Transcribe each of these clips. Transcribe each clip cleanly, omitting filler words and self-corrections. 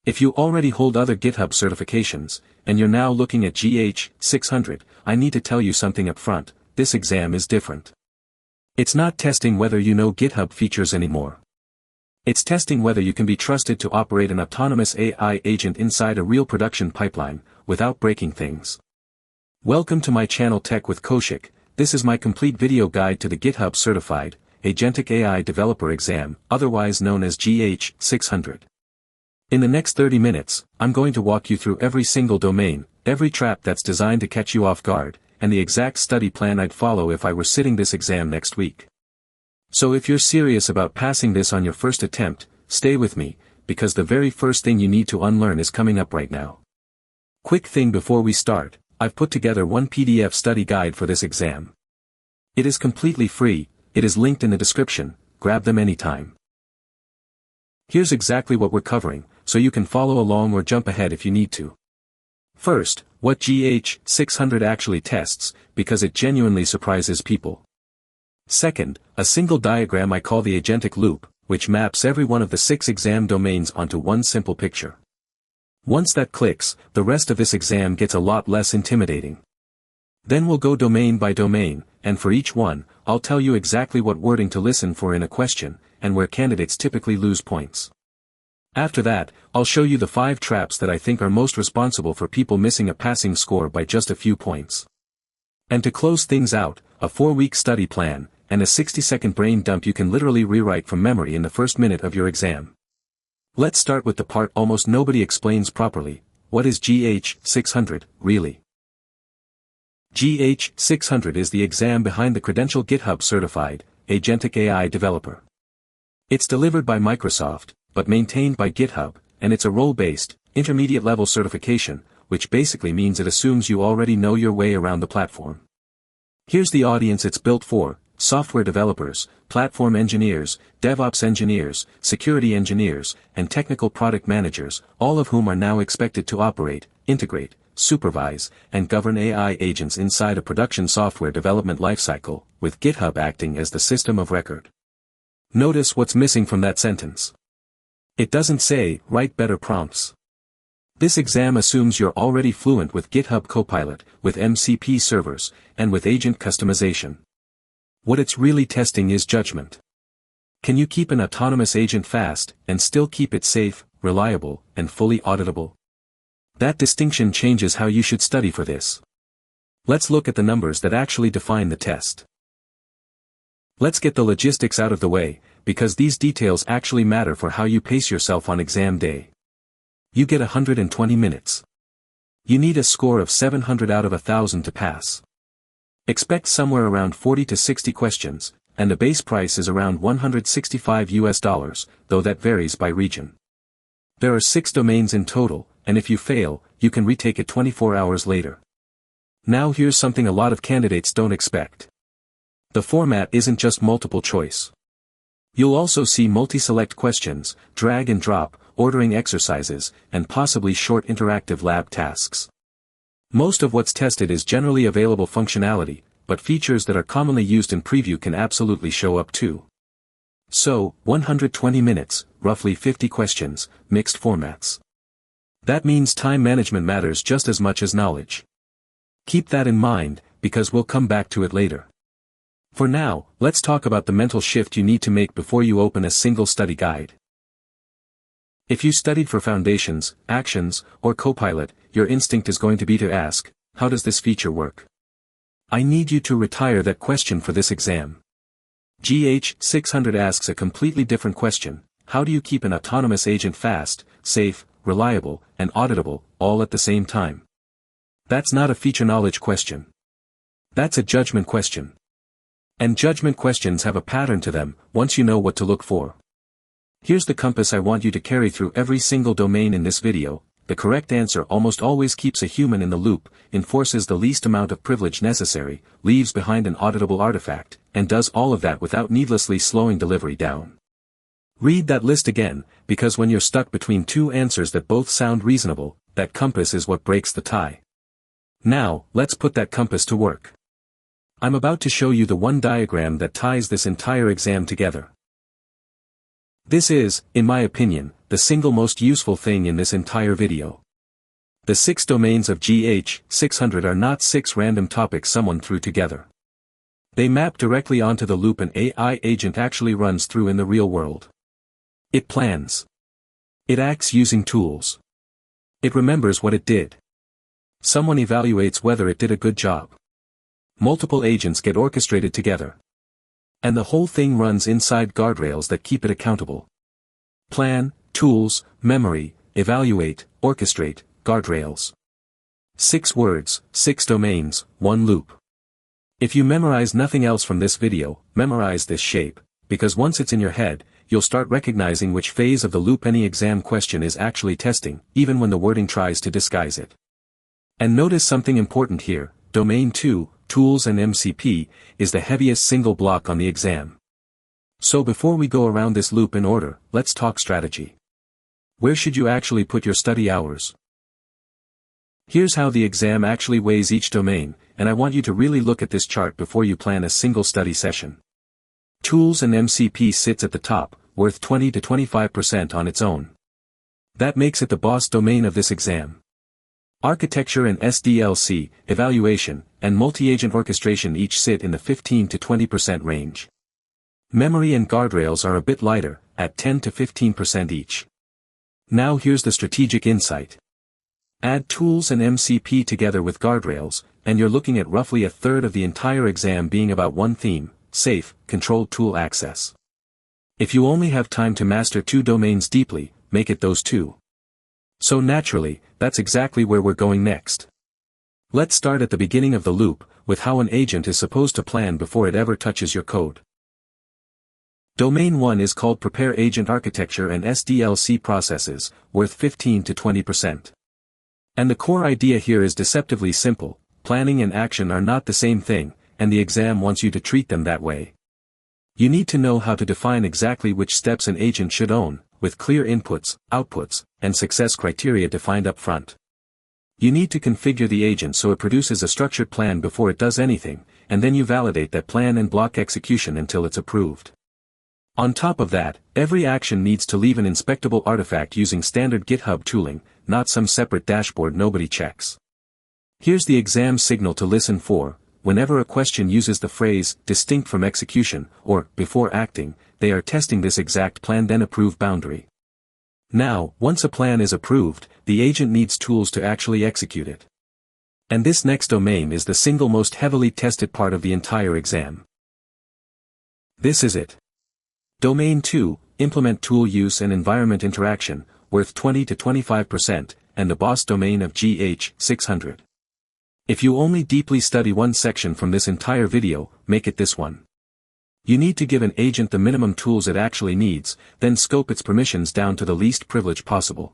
If you already hold other GitHub certifications, and you're now looking at GH-600, I need to tell you something up front, this exam is different. It's not testing whether you know GitHub features anymore. It's testing whether you can be trusted to operate an autonomous AI agent inside a real production pipeline, without breaking things. Welcome to my channel Tech with Kaushik. This is my complete video guide to the GitHub Certified, Agentic AI Developer exam, otherwise known as GH-600. In the next 30 minutes, I'm going to walk you through every single domain, every trap that's designed to catch you off guard, and the exact study plan I'd follow if I were sitting this exam next week. So if you're serious about passing this on your first attempt, stay with me, because the very first thing you need to unlearn is coming up right now. Quick thing before we start, I've put together one PDF study guide for this exam. It is completely free, it is linked in the description, grab them anytime. Here's exactly what we're covering, so you can follow along or jump ahead if you need to. First, what GH-600 actually tests, because it genuinely surprises people. Second, a single diagram I call the agentic loop, which maps every one of the 6 exam domains onto one simple picture. Once that clicks, the rest of this exam gets a lot less intimidating. Then we'll go domain by domain, and for each one, I'll tell you exactly what wording to listen for in a question, and where candidates typically lose points. After that, I'll show you the 5 traps that I think are most responsible for people missing a passing score by just a few points. And to close things out, a 4-week study plan, and a 60-second brain dump you can literally rewrite from memory in the first minute of your exam. Let's start with the part almost nobody explains properly. What is GH-600, really? GH-600 is the exam behind the credential GitHub Certified, Agentic AI Developer. It's delivered by Microsoft, but maintained by GitHub, and it's a role-based, intermediate-level certification, which basically means it assumes you already know your way around the platform. Here's the audience it's built for: software developers, platform engineers, DevOps engineers, security engineers, and technical product managers, all of whom are now expected to operate, integrate, supervise, and govern AI agents inside a production software development lifecycle, with GitHub acting as the system of record. Notice what's missing from that sentence. It doesn't say, write better prompts. This exam assumes you're already fluent with GitHub Copilot, with MCP servers, and with agent customization. What it's really testing is judgment. Can you keep an autonomous agent fast, and still keep it safe, reliable, and fully auditable? That distinction changes how you should study for this. Let's look at the numbers that actually define the test. Let's get the logistics out of the way, because these details actually matter for how you pace yourself on exam day. You get 120 minutes. You need a score of 700 out of 1,000 to pass. Expect somewhere around 40 to 60 questions, and the base price is around $165, though that varies by region. There are 6 domains in total, and if you fail, you can retake it 24 hours later. Now here's something a lot of candidates don't expect. The format isn't just multiple choice. You'll also see multi-select questions, drag and drop, ordering exercises, and possibly short interactive lab tasks. Most of what's tested is generally available functionality, but features that are commonly used in preview can absolutely show up too. So, 120 minutes, roughly 50 questions, mixed formats. That means time management matters just as much as knowledge. Keep that in mind, because we'll come back to it later. For now, let's talk about the mental shift you need to make before you open a single study guide. If you studied for Foundations, Actions, or Copilot, your instinct is going to be to ask, how does this feature work? I need you to retire that question for this exam. GH-600 asks a completely different question: how do you keep an autonomous agent fast, safe, reliable, and auditable, all at the same time? That's not a feature knowledge question. That's a judgment question. And judgment questions have a pattern to them, once you know what to look for. Here's the compass I want you to carry through every single domain in this video. The correct answer almost always keeps a human in the loop, enforces the least amount of privilege necessary, leaves behind an auditable artifact, and does all of that without needlessly slowing delivery down. Read that list again, because when you're stuck between 2 answers that both sound reasonable, that compass is what breaks the tie. Now, let's put that compass to work. I'm about to show you the one diagram that ties this entire exam together. This is, in my opinion, the single most useful thing in this entire video. The 6 domains of GH-600 are not 6 random topics someone threw together. They map directly onto the loop an AI agent actually runs through in the real world. It plans. It acts using tools. It remembers what it did. Someone evaluates whether it did a good job. Multiple agents get orchestrated together. And the whole thing runs inside guardrails that keep it accountable. Plan, tools, memory, evaluate, orchestrate, guardrails. 6 words, 6 domains, 1 loop. If you memorize nothing else from this video, memorize this shape, because once it's in your head, you'll start recognizing which phase of the loop any exam question is actually testing, even when the wording tries to disguise it. And notice something important here: Domain 2, Tools and MCP, is the heaviest single block on the exam. So before we go around this loop in order, let's talk strategy. Where should you actually put your study hours? Here's how the exam actually weighs each domain, and I want you to really look at this chart before you plan a single study session. Tools and MCP sits at the top, worth 20 to 25% on its own. That makes it the boss domain of this exam. Architecture and SDLC, evaluation, and multi-agent orchestration each sit in the 15 to 20% range. Memory and guardrails are a bit lighter, at 10 to 15% each. Now here's the strategic insight. Add tools and MCP together with guardrails, and you're looking at roughly a third of the entire exam being about one theme: safe, controlled tool access. If you only have time to master 2 domains deeply, make it those 2. So naturally, that's exactly where we're going next. Let's start at the beginning of the loop, with how an agent is supposed to plan before it ever touches your code. Domain 1 is called Prepare Agent Architecture and SDLC Processes, worth 15 to 20%. And the core idea here is deceptively simple: planning and action are not the same thing, and the exam wants you to treat them that way. You need to know how to define exactly which steps an agent should own, with clear inputs, outputs, and success criteria defined up front. You need to configure the agent so it produces a structured plan before it does anything, and then you validate that plan and block execution until it's approved. On top of that, every action needs to leave an inspectable artifact using standard GitHub tooling, not some separate dashboard nobody checks. Here's the exam signal to listen for: whenever a question uses the phrase distinct from execution or before acting, they are testing this exact plan then approve boundary. Now, once a plan is approved, the agent needs tools to actually execute it. And this next domain is the single most heavily tested part of the entire exam. This is it. Domain 2, Implement Tool Use and Environment Interaction, worth 20 to 25%, and the boss domain of GH-600. If you only deeply study one section from this entire video, make it this one. You need to give an agent the minimum tools it actually needs, then scope its permissions down to the least privilege possible.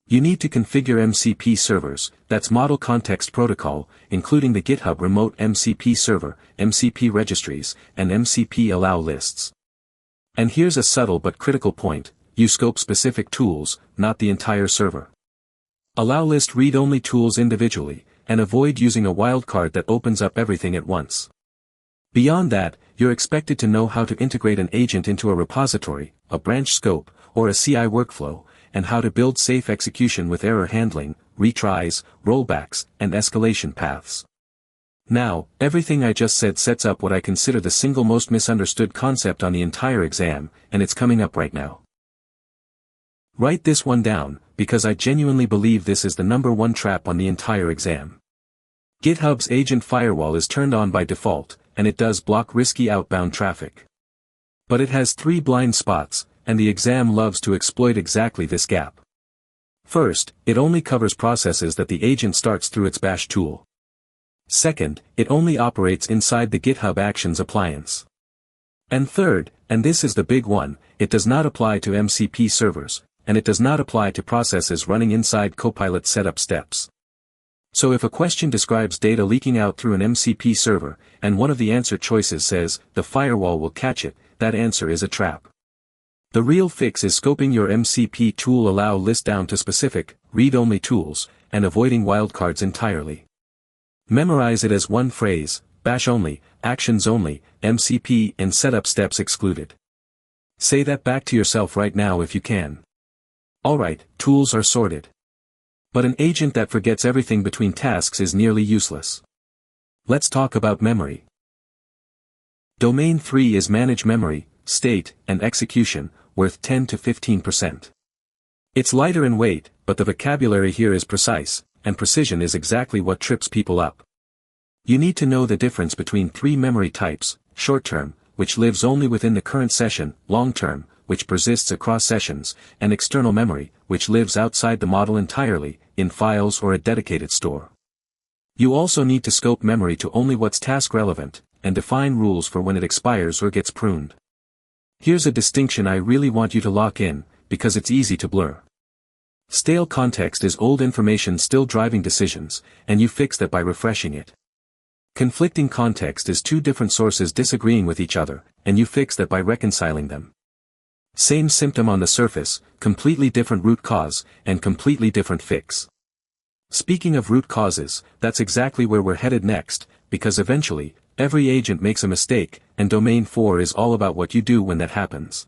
You need to configure MCP servers, that's Model Context Protocol, including the GitHub Remote MCP Server, MCP registries, and MCP allow lists. And here's a subtle but critical point: you scope specific tools, not the entire server. Allow list read-only tools individually, and avoid using a wildcard that opens up everything at once. Beyond that, you're expected to know how to integrate an agent into a repository, a branch scope, or a CI workflow, and how to build safe execution with error handling, retries, rollbacks, and escalation paths. Now, everything I just said sets up what I consider the single most misunderstood concept on the entire exam, and it's coming up right now. Write this one down, because I genuinely believe this is the #1 trap on the entire exam. GitHub's agent firewall is turned on by default, and it does block risky outbound traffic. But it has 3 blind spots, and the exam loves to exploit exactly this gap. First, it only covers processes that the agent starts through its bash tool. Second, it only operates inside the GitHub Actions appliance. And third, and this is the big one, it does not apply to MCP servers, and it does not apply to processes running inside Copilot setup steps. So if a question describes data leaking out through an MCP server, and one of the answer choices says, the firewall will catch it, that answer is a trap. The real fix is scoping your MCP tool allow list down to specific, read-only tools, and avoiding wildcards entirely. Memorize it as one phrase: bash only, actions only, MCP and setup steps excluded. Say that back to yourself right now if you can. Alright, tools are sorted. But an agent that forgets everything between tasks is nearly useless. Let's talk about memory. Domain 3 is manage memory, state, and execution, worth 10 to 15%. It's lighter in weight, but the vocabulary here is precise, and precision is exactly what trips people up. You need to know the difference between three memory types: short-term, which lives only within the current session; long-term, which persists across sessions; and external memory, which lives outside the model entirely, in files or a dedicated store. You also need to scope memory to only what's task relevant, and define rules for when it expires or gets pruned. Here's a distinction I really want you to lock in, because it's easy to blur. Stale context is old information still driving decisions, and you fix that by refreshing it. Conflicting context is two different sources disagreeing with each other, and you fix that by reconciling them. Same symptom on the surface, completely different root cause, and completely different fix. Speaking of root causes, that's exactly where we're headed next, because eventually, every agent makes a mistake, and Domain 4 is all about what you do when that happens.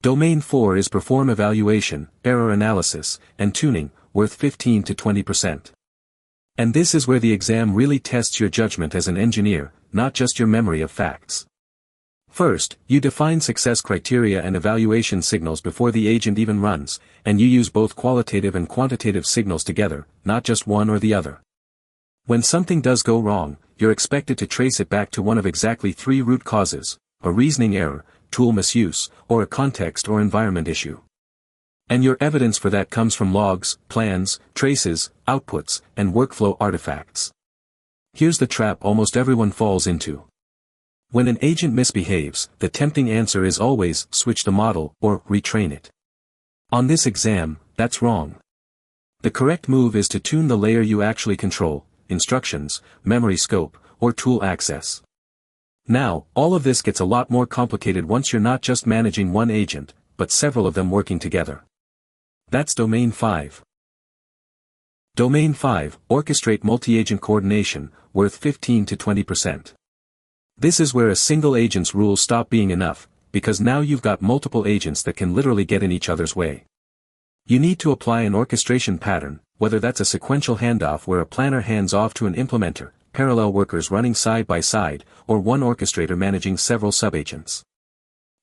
Domain 4 is perform evaluation, error analysis, and tuning, worth 15 to 20%. And this is where the exam really tests your judgment as an engineer, not just your memory of facts. First, you define success criteria and evaluation signals before the agent even runs, and you use both qualitative and quantitative signals together, not just one or the other. When something does go wrong, you're expected to trace it back to one of exactly three root causes: a reasoning error, tool misuse, or a context or environment issue. And your evidence for that comes from logs, plans, traces, outputs, and workflow artifacts. Here's the trap almost everyone falls into. When an agent misbehaves, the tempting answer is always switch the model or retrain it. On this exam, that's wrong. The correct move is to tune the layer you actually control: instructions, memory scope, or tool access. Now, all of this gets a lot more complicated once you're not just managing one agent, but several of them working together. That's Domain 5. Domain 5, Orchestrate multi-agent coordination, worth 15 to 20%. This is where a single agent's rules stop being enough, because now you've got multiple agents that can literally get in each other's way. You need to apply an orchestration pattern, whether that's a sequential handoff where a planner hands off to an implementer, parallel workers running side by side, or one orchestrator managing several subagents.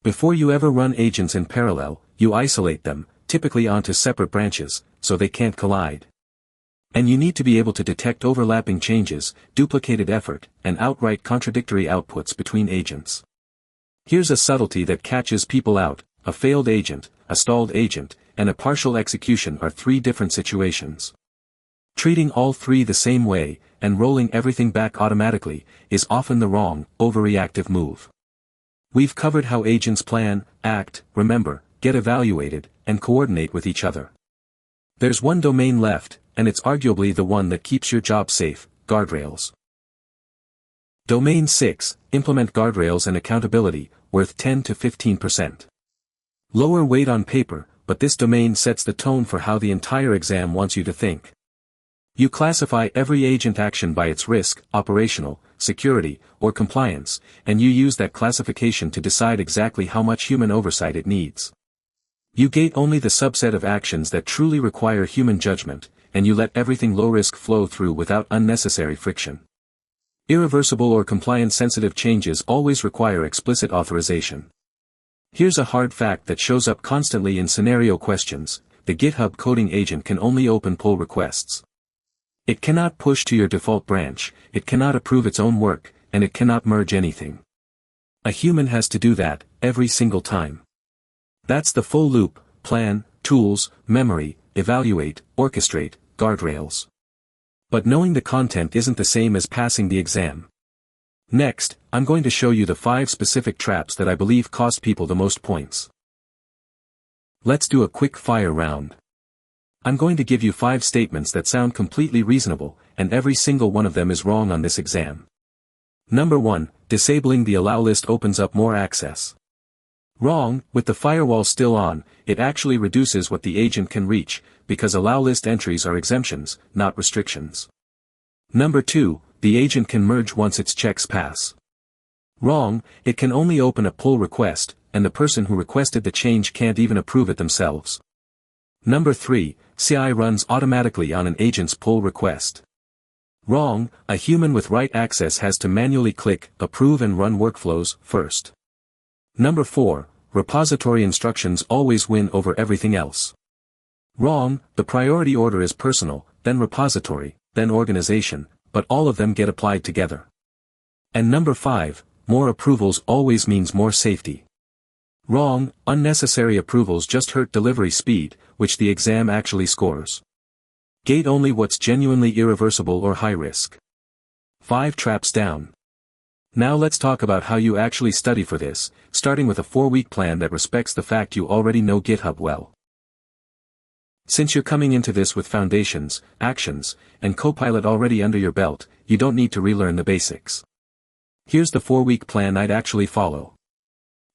Before you ever run agents in parallel, you isolate them, typically onto separate branches, so they can't collide. And you need to be able to detect overlapping changes, duplicated effort, and outright contradictory outputs between agents. Here's a subtlety that catches people out: a failed agent, a stalled agent, and a partial execution are three different situations. Treating all three the same way, and rolling everything back automatically, is often the wrong, overreactive move. We've covered how agents plan, act, remember, get evaluated, and coordinate with each other. There's one domain left, and it's arguably the one that keeps your job safe: guardrails. Domain 6, implement guardrails and accountability, worth 10 to 15%. Lower weight on paper, but this domain sets the tone for how the entire exam wants you to think. You classify every agent action by its risk, operational, security, or compliance, and you use that classification to decide exactly how much human oversight it needs. You gate only the subset of actions that truly require human judgment, and you let everything low-risk flow through without unnecessary friction. Irreversible or compliance-sensitive changes always require explicit authorization. Here's a hard fact that shows up constantly in scenario questions: the GitHub coding agent can only open pull requests. It cannot push to your default branch, it cannot approve its own work, and it cannot merge anything. A human has to do that, every single time. That's the full loop: plan, tools, memory, evaluate, orchestrate, guardrails. But knowing the content isn't the same as passing the exam. Next, I'm going to show you the 5 specific traps that I believe cost people the most points. Let's do a quick fire round. I'm going to give you 5 statements that sound completely reasonable, and every single one of them is wrong on this exam. Number 1, disabling the allow list opens up more access. Wrong. With the firewall still on, it actually reduces what the agent can reach, because allow list entries are exemptions, not restrictions. Number 2, the agent can merge once its checks pass. Wrong. It can only open a pull request, and the person who requested the change can't even approve it themselves. Number 3, CI runs automatically on an agent's pull request. Wrong, a human with write access has to manually click, approve and run workflows first. Number 4, repository instructions always win over everything else. Wrong, the priority order is personal, then repository, then organization, but all of them get applied together. And number 5, more approvals always means more safety. Wrong, unnecessary approvals just hurt delivery speed, which the exam actually scores. Gate only what's genuinely irreversible or high risk. 5 traps down. Now let's talk about how you actually study for this, starting with a 4-week plan that respects the fact you already know GitHub well. Since you're coming into this with foundations, actions, and Copilot already under your belt, you don't need to relearn the basics. Here's the 4-week plan I'd actually follow.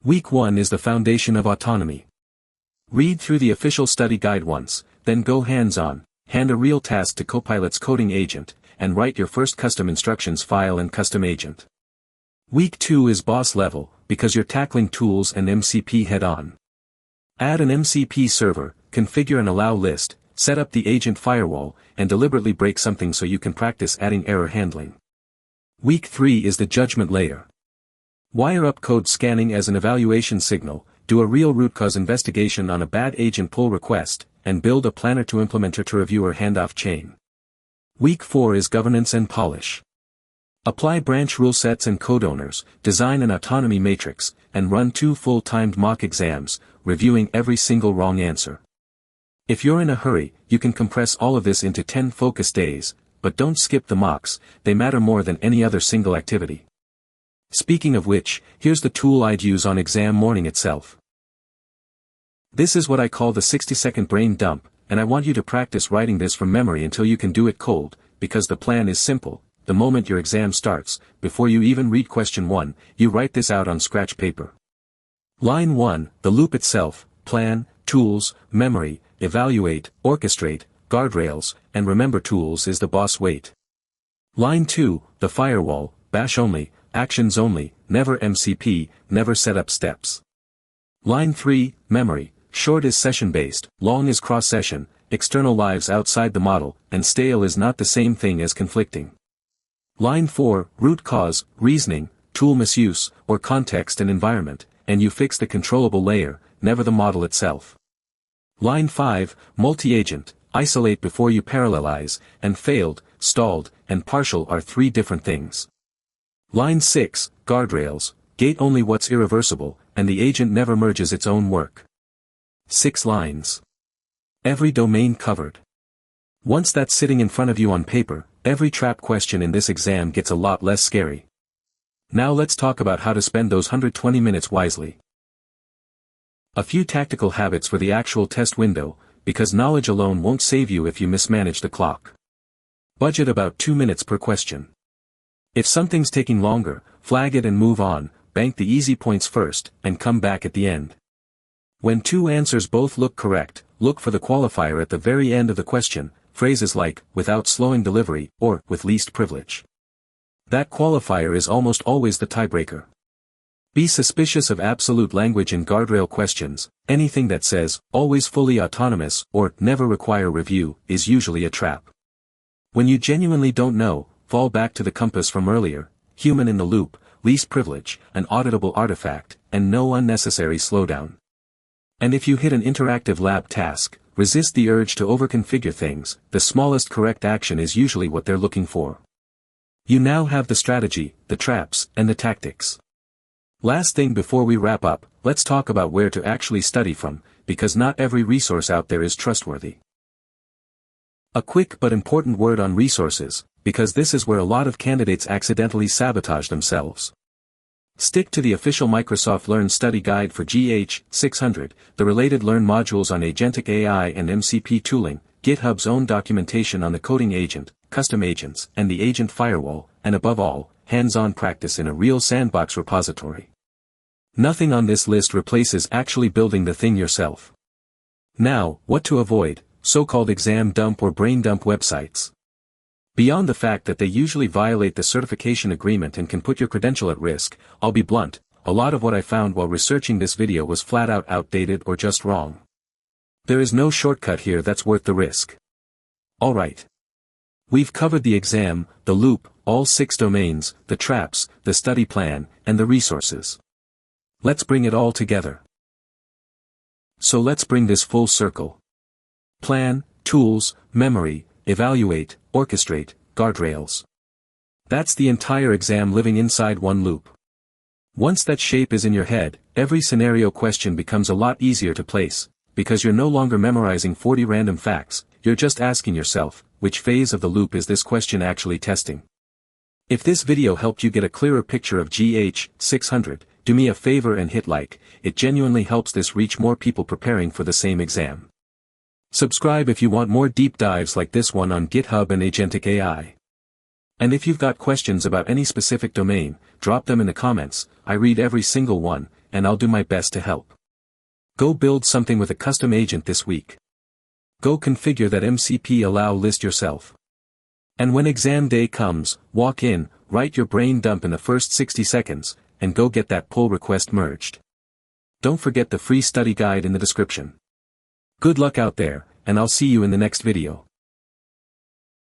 Week 1 is the foundation of autonomy. Read through the official study guide once, then go hands-on, hand a real task to Copilot's coding agent, and write your first custom instructions file and custom agent. Week 2 is boss level, because you're tackling tools and MCP head-on. Add an MCP server, configure an allow list, set up the agent firewall, and deliberately break something so you can practice adding error handling. Week 3 is the judgment layer. Wire up code scanning as an evaluation signal, do a real root cause investigation on a bad agent pull request, and build a planner to implementer to reviewer handoff chain. Week 4 is governance and polish. Apply branch rule sets and code owners, design an autonomy matrix, and run 2 full-timed mock exams, reviewing every single wrong answer. If you're in a hurry, you can compress all of this into 10 focus days, but don't skip the mocks, they matter more than any other single activity. Speaking of which, here's the tool I'd use on exam morning itself. This is what I call the 60-second brain dump, and I want you to practice writing this from memory until you can do it cold, because the plan is simple. The moment your exam starts, before you even read question 1, you write this out on scratch paper. Line 1, the loop itself, plan, tools, memory, evaluate, orchestrate, guardrails, and remember tools is the boss weight. Line 2, the firewall, bash only, actions only, never MCP, never set up steps. Line 3, memory, short is session-based, long is cross-session, external lives outside the model, and stale is not the same thing as conflicting. Line 4, root cause, reasoning, tool misuse, or context and environment, and you fix the controllable layer, never the model itself. Line 5, multi-agent, isolate before you parallelize, and failed, stalled, and partial are 3 different things. Line 6, guardrails, gate only what's irreversible, and the agent never merges its own work. 6 lines. Every domain covered. Once that's sitting in front of you on paper, every trap question in this exam gets a lot less scary. Now let's talk about how to spend those 120 minutes wisely. A few tactical habits for the actual test window, because knowledge alone won't save you if you mismanage the clock. Budget about 2 minutes per question. If something's taking longer, flag it and move on, bank the easy points first, and come back at the end. When 2 answers both look correct, look for the qualifier at the very end of the question, phrases like, without slowing delivery, or, with least privilege. That qualifier is almost always the tiebreaker. Be suspicious of absolute language in guardrail questions. Anything that says, always fully autonomous, or, never require review, is usually a trap. When you genuinely don't know, fall back to the compass from earlier, human in the loop, least privilege, an auditable artifact, and no unnecessary slowdown. And if you hit an interactive lab task, resist the urge to overconfigure things. The smallest correct action is usually what they're looking for. You now have the strategy, the traps, and the tactics. Last thing before we wrap up, let's talk about where to actually study from, because not every resource out there is trustworthy. A quick but important word on resources, because this is where a lot of candidates accidentally sabotage themselves. Stick to the official Microsoft Learn Study Guide for GH-600, the related Learn modules on Agentic AI and MCP tooling, GitHub's own documentation on the coding agent, custom agents, and the agent firewall, and above all, hands-on practice in a real sandbox repository. Nothing on this list replaces actually building the thing yourself. Now, what to avoid, so-called exam dump or brain dump websites. Beyond the fact that they usually violate the certification agreement and can put your credential at risk, I'll be blunt, a lot of what I found while researching this video was flat out outdated or just wrong. There is no shortcut here that's worth the risk. Alright. We've covered the exam, the loop, all 6 domains, the traps, the study plan, and the resources. Let's bring it all together. So let's bring this full circle. Plan, tools, memory, evaluate, orchestrate, guardrails. That's the entire exam living inside one loop. Once that shape is in your head, every scenario question becomes a lot easier to place, because you're no longer memorizing 40 random facts, you're just asking yourself, which phase of the loop is this question actually testing? If this video helped you get a clearer picture of GH-600, do me a favor and hit like, it genuinely helps this reach more people preparing for the same exam. Subscribe if you want more deep dives like this one on GitHub and Agentic AI. And if you've got questions about any specific domain, drop them in the comments, I read every single one, and I'll do my best to help. Go build something with a custom agent this week. Go configure that MCP allow list yourself. And when exam day comes, walk in, write your brain dump in the first 60 seconds, and go get that pull request merged. Don't forget the free study guide in the description. Good luck out there, and I'll see you in the next video.